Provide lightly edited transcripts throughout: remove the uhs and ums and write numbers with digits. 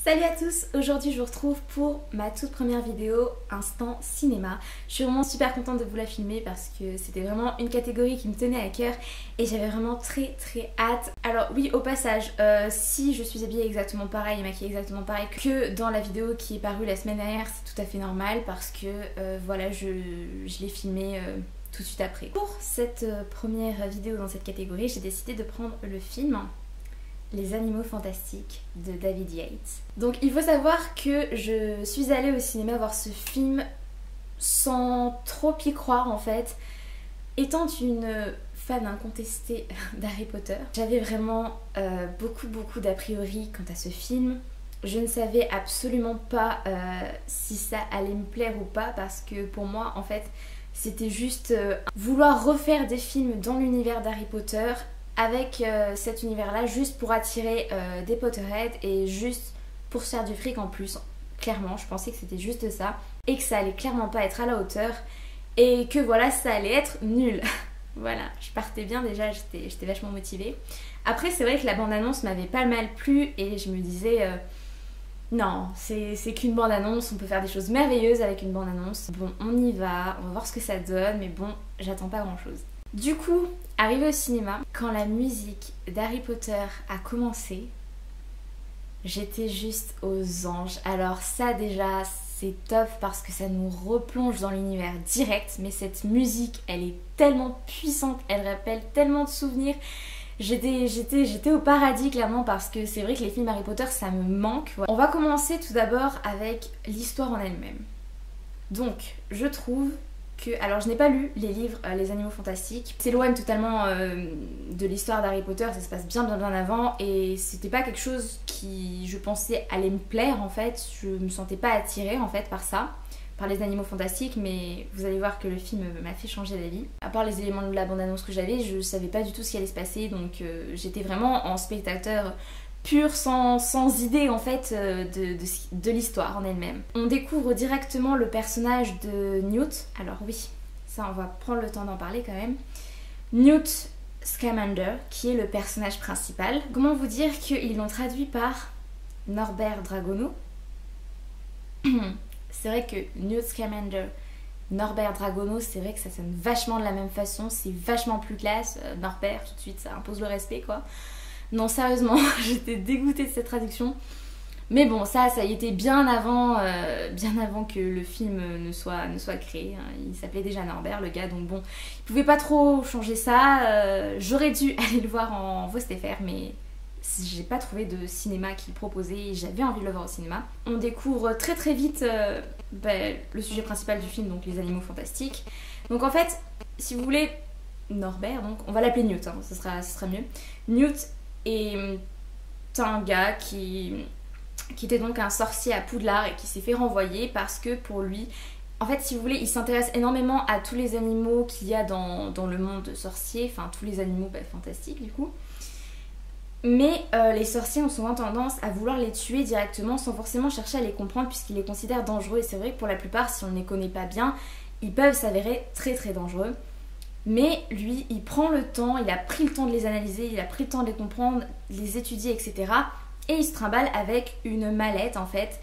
Salut à tous, aujourd'hui je vous retrouve pour ma toute première vidéo Instant Cinéma. Je suis vraiment super contente de vous la filmer parce que c'était vraiment une catégorie qui me tenait à cœur et j'avais vraiment très hâte. Alors oui, au passage, si je suis habillée exactement pareil et maquillée exactement pareil que dans la vidéo qui est parue la semaine dernière, c'est tout à fait normal parce que voilà, je l'ai filmée tout de suite après. Pour cette première vidéo dans cette catégorie, j'ai décidé de prendre le film Les Animaux Fantastiques de David Yates. Donc il faut savoir que je suis allée au cinéma voir ce film sans trop y croire en fait. Étant une fan incontestée d'Harry Potter, j'avais vraiment beaucoup d'a priori quant à ce film. Je ne savais absolument pas si ça allait me plaire ou pas parce que pour moi en fait c'était juste vouloir refaire des films dans l'univers d'Harry Potter avec cet univers là juste pour attirer des Potterheads et juste pour se faire du fric en plus. Clairement je pensais que c'était juste ça et que ça allait clairement pas être à la hauteur et que voilà ça allait être nul. Voilà, je partais bien déjà, j'étais vachement motivée. Après c'est vrai que la bande-annonce m'avait pas mal plu et je me disais non, c'est qu'une bande-annonce, on peut faire des choses merveilleuses avec une bande-annonce. Bon, on y va, on va voir ce que ça donne, mais bon, j'attends pas grand-chose. Du coup, arrivé au cinéma, quand la musique d'Harry Potter a commencé, j'étais juste aux anges. Alors ça déjà, c'est top parce que ça nous replonge dans l'univers direct, mais cette musique, elle est tellement puissante, elle rappelle tellement de souvenirs. J'étais au paradis clairement parce que c'est vrai que les films Harry Potter ça me manque. On va commencer tout d'abord avec l'histoire en elle-même. Donc je trouve que, alors je n'ai pas lu les livres Les Animaux Fantastiques, s'éloigne totalement de l'histoire d'Harry Potter, ça se passe bien avant et c'était pas quelque chose qui je pensais allait me plaire en fait, je me sentais pas attirée en fait par ça. Par les Animaux Fantastiques, mais vous allez voir que le film m'a fait changer d'avis. À part les éléments de la bande-annonce que j'avais, je savais pas du tout ce qui allait se passer, donc j'étais vraiment en spectateur pur, sans idée en fait de l'histoire en elle-même. On découvre directement le personnage de Newt. Alors oui, ça on va prendre le temps d'en parler quand même. Newt Scamander, qui est le personnage principal. Comment vous dire qu'ils l'ont traduit par Norbert Dragono. C'est vrai que Newt Scamander, Norbert Dragono, c'est vrai que ça sonne vachement de la même façon, c'est vachement plus classe. Norbert, tout de suite, ça impose le respect quoi. Non, sérieusement, j'étais dégoûtée de cette traduction. Mais bon, ça y était bien avant que le film ne soit créé. Hein. Il s'appelait déjà Norbert, le gars, donc bon, il pouvait pas trop changer ça. J'aurais dû aller le voir en VOSTFR, mais j'ai pas trouvé de cinéma qui le proposait et j'avais envie de le voir au cinéma. On découvre très vite le sujet principal du film, donc les animaux fantastiques. Donc en fait, si vous voulez, Norbert, donc on va l'appeler Newt, hein, ce sera mieux. Newt est un gars qui était donc un sorcier à Poudlard et qui s'est fait renvoyer parce que pour lui, en fait si vous voulez, il s'intéresse énormément à tous les animaux qu'il y a dans le monde sorcier, enfin tous les animaux fantastiques du coup. Mais les sorciers ont souvent tendance à vouloir les tuer directement sans forcément chercher à les comprendre puisqu'ils les considèrent dangereux. Et c'est vrai que pour la plupart, si on ne les connaît pas bien, ils peuvent s'avérer très dangereux. Mais lui, il prend le temps, il a pris le temps de les analyser, il a pris le temps de les comprendre, les étudier, etc. Et il se trimballe avec une mallette en fait.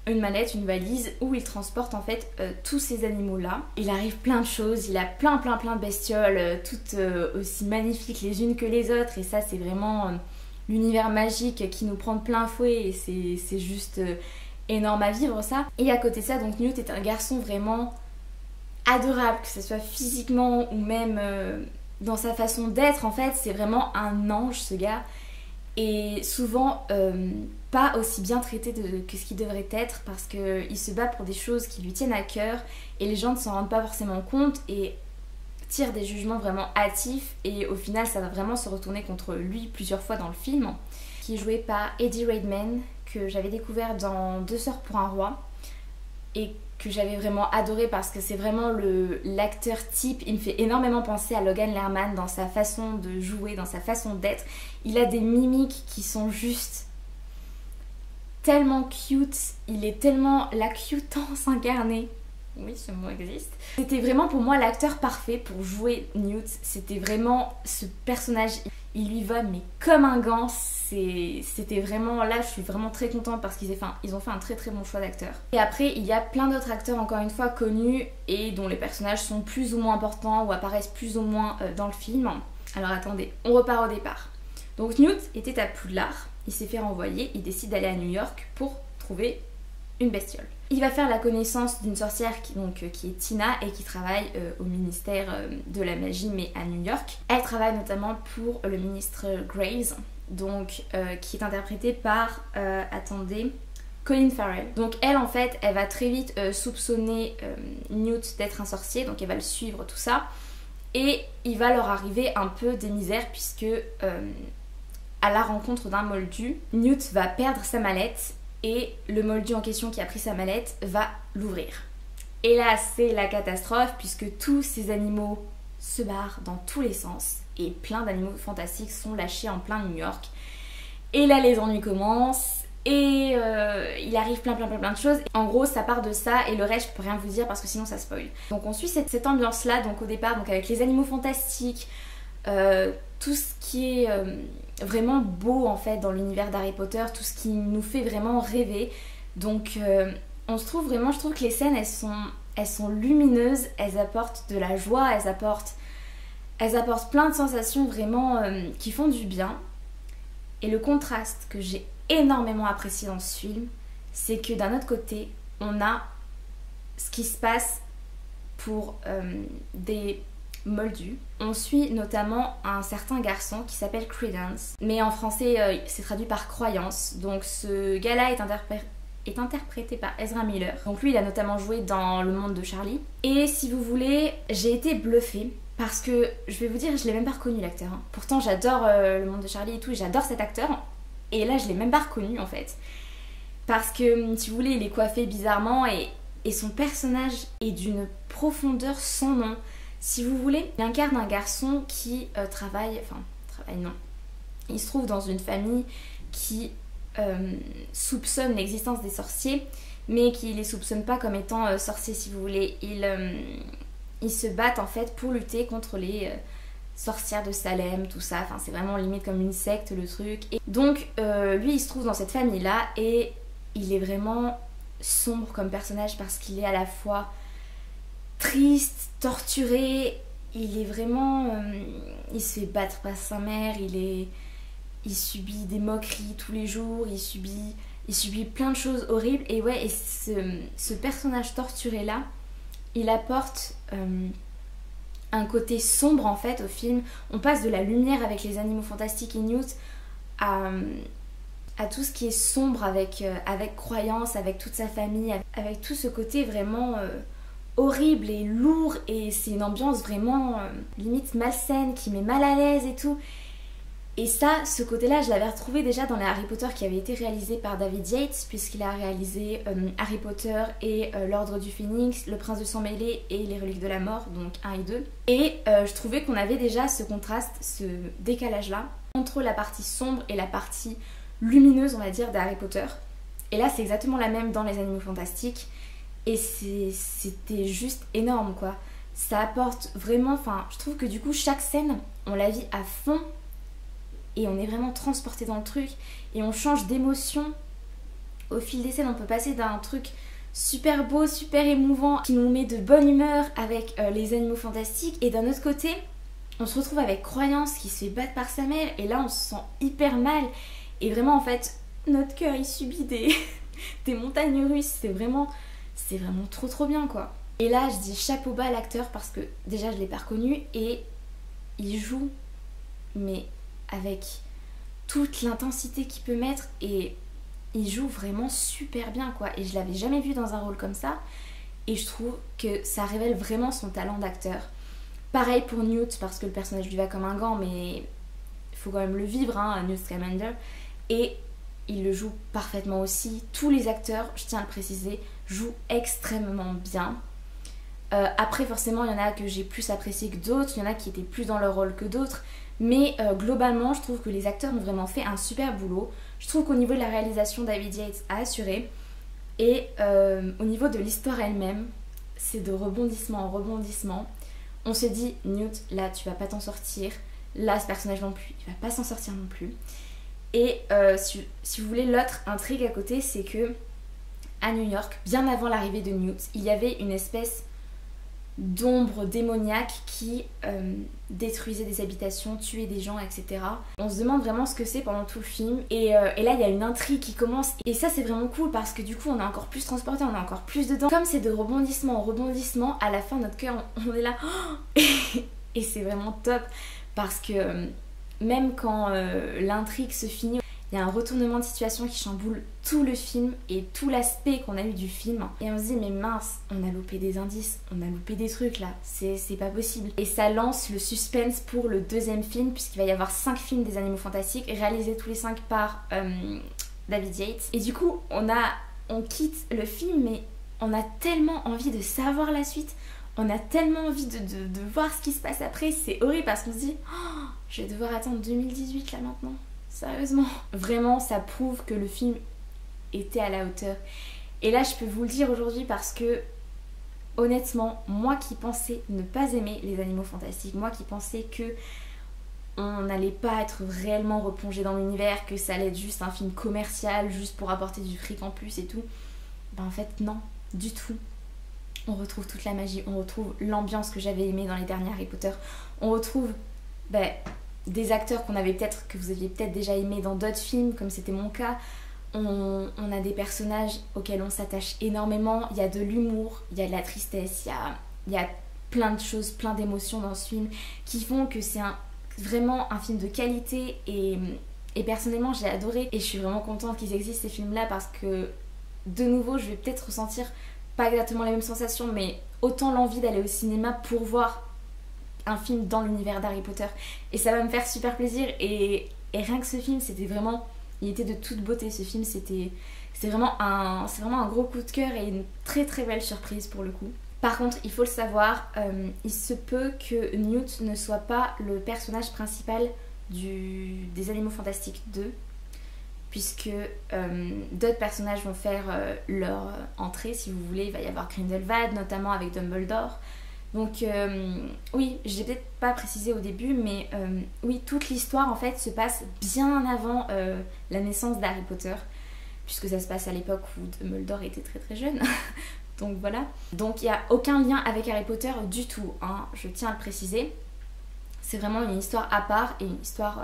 Une mallette, une valise où il transporte en fait tous ces animaux-là. Il arrive plein de choses, il a plein de bestioles, toutes aussi magnifiques les unes que les autres. Et ça, c'est vraiment l'univers magique qui nous prend de plein fouet et c'est juste énorme à vivre ça. Et à côté de ça, donc Newt est un garçon vraiment adorable, que ce soit physiquement ou même dans sa façon d'être en fait, c'est vraiment un ange ce gars. Et souvent pas aussi bien traité que ce qu'il devrait être parce qu'il se bat pour des choses qui lui tiennent à cœur et les gens ne s'en rendent pas forcément compte et tire des jugements vraiment hâtifs et au final ça va vraiment se retourner contre lui plusieurs fois dans le film, qui est joué par Eddie Redmayne, que j'avais découvert dans Deux sœurs pour un roi et que j'avais vraiment adoré parce que c'est vraiment l'acteur type. Il me fait énormément penser à Logan Lerman dans sa façon de jouer, dans sa façon d'être. Il a des mimiques qui sont juste tellement cute, il est tellement la cutance incarnée. Oui, ce mot existe. C'était vraiment pour moi l'acteur parfait pour jouer Newt. C'était vraiment ce personnage Il lui va mais comme un gant. C'était vraiment, là je suis vraiment très contente parce qu'ils ont fait un très très bon choix d'acteurs. Et après il y a plein d'autres acteurs encore une fois connus et dont les personnages sont plus ou moins importants ou apparaissent plus ou moins dans le film. Alors attendez, on repart au départ. Donc Newt était à Poudlard, il s'est fait renvoyer, il décide d'aller à New York pour trouver une bestiole. Il va faire la connaissance d'une sorcière qui est Tina et qui travaille au ministère de la magie mais à New York. Elle travaille notamment pour le ministre Graves, donc qui est interprété par, attendez, Colin Farrell. Donc elle en fait, elle va très vite soupçonner Newt d'être un sorcier, donc elle va le suivre tout ça. Et il va leur arriver un peu des misères puisque à la rencontre d'un moldu, Newt va perdre sa mallette et le moldu en question qui a pris sa mallette va l'ouvrir. Et là c'est la catastrophe puisque tous ces animaux se barrent dans tous les sens et plein d'animaux fantastiques sont lâchés en plein New York. Et là les ennuis commencent et il arrive plein de choses. En gros ça part de ça et le reste je peux rien vous dire parce que sinon ça spoil. Donc on suit cette ambiance là donc au départ donc avec les animaux fantastiques, tout ce qui est vraiment beau en fait dans l'univers d'Harry Potter, tout ce qui nous fait vraiment rêver. Donc on se trouve vraiment, je trouve que les scènes elles sont lumineuses, elles apportent de la joie, elles apportent plein de sensations vraiment qui font du bien. Et le contraste que j'ai énormément apprécié dans ce film, c'est que d'un autre côté on a ce qui se passe pour des moldus. On suit notamment un certain garçon qui s'appelle Credence, mais en français c'est traduit par croyance. Donc ce gars-là est interprété par Ezra Miller. Donc lui il a notamment joué dans Le Monde de Charlie. Et si vous voulez, j'ai été bluffée parce que je vais vous dire, je l'ai même pas reconnu l'acteur. Pourtant j'adore Le Monde de Charlie et tout, j'adore cet acteur. Et là je l'ai même pas reconnu en fait. Parce que si vous voulez, il est coiffé bizarrement et son personnage est d'une profondeur sans nom. Si vous voulez, il incarne un garçon qui travaille non. Il se trouve dans une famille qui soupçonne l'existence des sorciers, mais qui les soupçonne pas comme étant sorciers si vous voulez. Ils se battent en fait pour lutter contre les sorcières de Salem, tout ça. Enfin, c'est vraiment limite comme une secte le truc. Et donc lui, il se trouve dans cette famille-là et il est vraiment sombre comme personnage parce qu'il est à la fois triste, torturé, il est vraiment... il se fait battre par sa mère, il subit des moqueries tous les jours, il subit plein de choses horribles. Et ouais, et ce personnage torturé là, il apporte un côté sombre en fait au film. On passe de la lumière avec les animaux fantastiques et Newt à tout ce qui est sombre avec croyance, avec toute sa famille, avec tout ce côté vraiment... horrible et lourd, et c'est une ambiance vraiment limite malsaine qui met mal à l'aise et tout. Et ça, ce côté-là, je l'avais retrouvé déjà dans les Harry Potter qui avait été réalisé par David Yates, puisqu'il a réalisé Harry Potter et l'Ordre du Phénix, Le Prince de Sang Mêlé et Les Reliques de la Mort, donc 1 et 2. Et je trouvais qu'on avait déjà ce contraste, ce décalage-là, entre la partie sombre et la partie lumineuse, on va dire, d'Harry Potter. Et là, c'est exactement la même dans Les Animaux Fantastiques. Et c'était juste énorme quoi. Ça apporte vraiment, enfin je trouve que du coup chaque scène on la vit à fond et on est vraiment transporté dans le truc et on change d'émotion au fil des scènes. On peut passer d'un truc super beau, super émouvant qui nous met de bonne humeur avec les animaux fantastiques et d'un autre côté on se retrouve avec Croyance qui se fait battre par sa mère et là on se sent hyper mal et vraiment en fait notre cœur il subit des montagnes russes. C'est vraiment trop bien quoi. Et là je dis chapeau bas à l'acteur parce que déjà je l'ai pas reconnu et il joue mais avec toute l'intensité qu'il peut mettre et il joue vraiment super bien quoi. Et je l'avais jamais vu dans un rôle comme ça et je trouve que ça révèle vraiment son talent d'acteur. Pareil pour Newt parce que le personnage lui va comme un gant mais il faut quand même le vivre hein, Newt Scamander, et il le joue parfaitement aussi. Tous les acteurs, je tiens à le préciser, jouent extrêmement bien. Après forcément il y en a que j'ai plus apprécié que d'autres, il y en a qui étaient plus dans leur rôle que d'autres, mais globalement je trouve que les acteurs ont vraiment fait un super boulot. Je trouve qu'au niveau de la réalisation David Yates a assuré et au niveau de l'histoire elle-même c'est de rebondissement en rebondissement. On se dit Newt là tu vas pas t'en sortir, Là, ce personnage non plus, il va pas s'en sortir non plus. Et si vous voulez, l'autre intrigue à côté, c'est que à New York, bien avant l'arrivée de Newt, il y avait une espèce d'ombre démoniaque qui détruisait des habitations, tuait des gens, etc. On se demande vraiment ce que c'est pendant tout le film. Et là, il y a une intrigue qui commence. Et ça, c'est vraiment cool parce que du coup, on est encore plus transporté, on est encore plus dedans. Comme c'est de rebondissement en rebondissement, à la fin, notre cœur, on est là. Et c'est vraiment top parce que même quand l'intrigue se finit, il y a un retournement de situation qui chamboule tout le film et tout l'aspect qu'on a eu du film. Et on se dit mais mince, on a loupé des indices, on a loupé des trucs là, c'est pas possible. Et ça lance le suspense pour le deuxième film puisqu'il va y avoir 5 films des Animaux Fantastiques réalisés tous les 5 par David Yates. Et du coup on quitte le film mais on a tellement envie de savoir la suite. On a tellement envie de voir ce qui se passe après. C'est horrible parce qu'on se dit oh, je vais devoir attendre 2018 là maintenant. Sérieusement. Vraiment, ça prouve que le film était à la hauteur. Et là, je peux vous le dire aujourd'hui parce que, honnêtement, moi qui pensais ne pas aimer les Animaux Fantastiques, moi qui pensais que on n'allait pas être réellement replongé dans l'univers, que ça allait être juste un film commercial, juste pour apporter du fric en plus et tout, ben en fait, non, du tout. On retrouve toute la magie, on retrouve l'ambiance que j'avais aimée dans les derniers Harry Potter, on retrouve des acteurs que vous aviez peut-être déjà aimés dans d'autres films, comme c'était mon cas. On a des personnages auxquels on s'attache énormément, il y a de l'humour, il y a de la tristesse, il y a plein de choses, plein d'émotions dans ce film qui font que c'est vraiment un film de qualité et personnellement j'ai adoré et je suis vraiment contente qu'ils existent ces films là parce que de nouveau je vais peut-être ressentir pas exactement les mêmes sensations mais autant l'envie d'aller au cinéma pour voir un film dans l'univers d'Harry Potter et ça va me faire super plaisir et rien que ce film c'était vraiment, il était de toute beauté ce film, c'est vraiment un gros coup de cœur et une très très belle surprise pour le coup. Par contre il faut le savoir, il se peut que Newt ne soit pas le personnage principal des Animaux Fantastiques 2 puisque d'autres personnages vont faire leur entrée si vous voulez, il va y avoir Grindelwald notamment avec Dumbledore. Donc oui, je l'ai peut-être pas précisé au début, mais oui, toute l'histoire en fait se passe bien avant la naissance d'Harry Potter, puisque ça se passe à l'époque où Dumbledore était très très jeune. Donc voilà. Donc il n'y a aucun lien avec Harry Potter du tout, hein, je tiens à le préciser. C'est vraiment une histoire à part et une histoire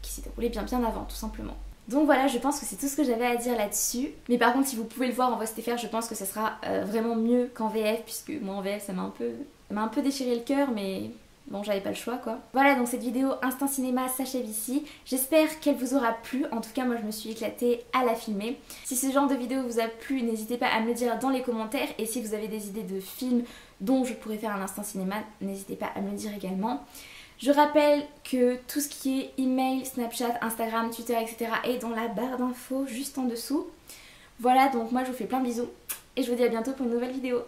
qui s'est déroulée bien avant, tout simplement. Donc voilà, je pense que c'est tout ce que j'avais à dire là-dessus. Mais par contre, si vous pouvez le voir en VOSTFR, je pense que ça sera vraiment mieux qu'en VF, puisque moi en VF, ça m'a un peu déchiré le cœur, mais bon, j'avais pas le choix quoi. Voilà, donc cette vidéo Instant Cinéma s'achève ici. J'espère qu'elle vous aura plu. En tout cas, moi je me suis éclatée à la filmer. Si ce genre de vidéo vous a plu, n'hésitez pas à me le dire dans les commentaires. Et si vous avez des idées de films dont je pourrais faire un Instant Cinéma, n'hésitez pas à me le dire également. Je rappelle que tout ce qui est email, Snapchat, Instagram, Twitter, etc. est dans la barre d'infos juste en dessous. Voilà, donc moi je vous fais plein de bisous et je vous dis à bientôt pour une nouvelle vidéo.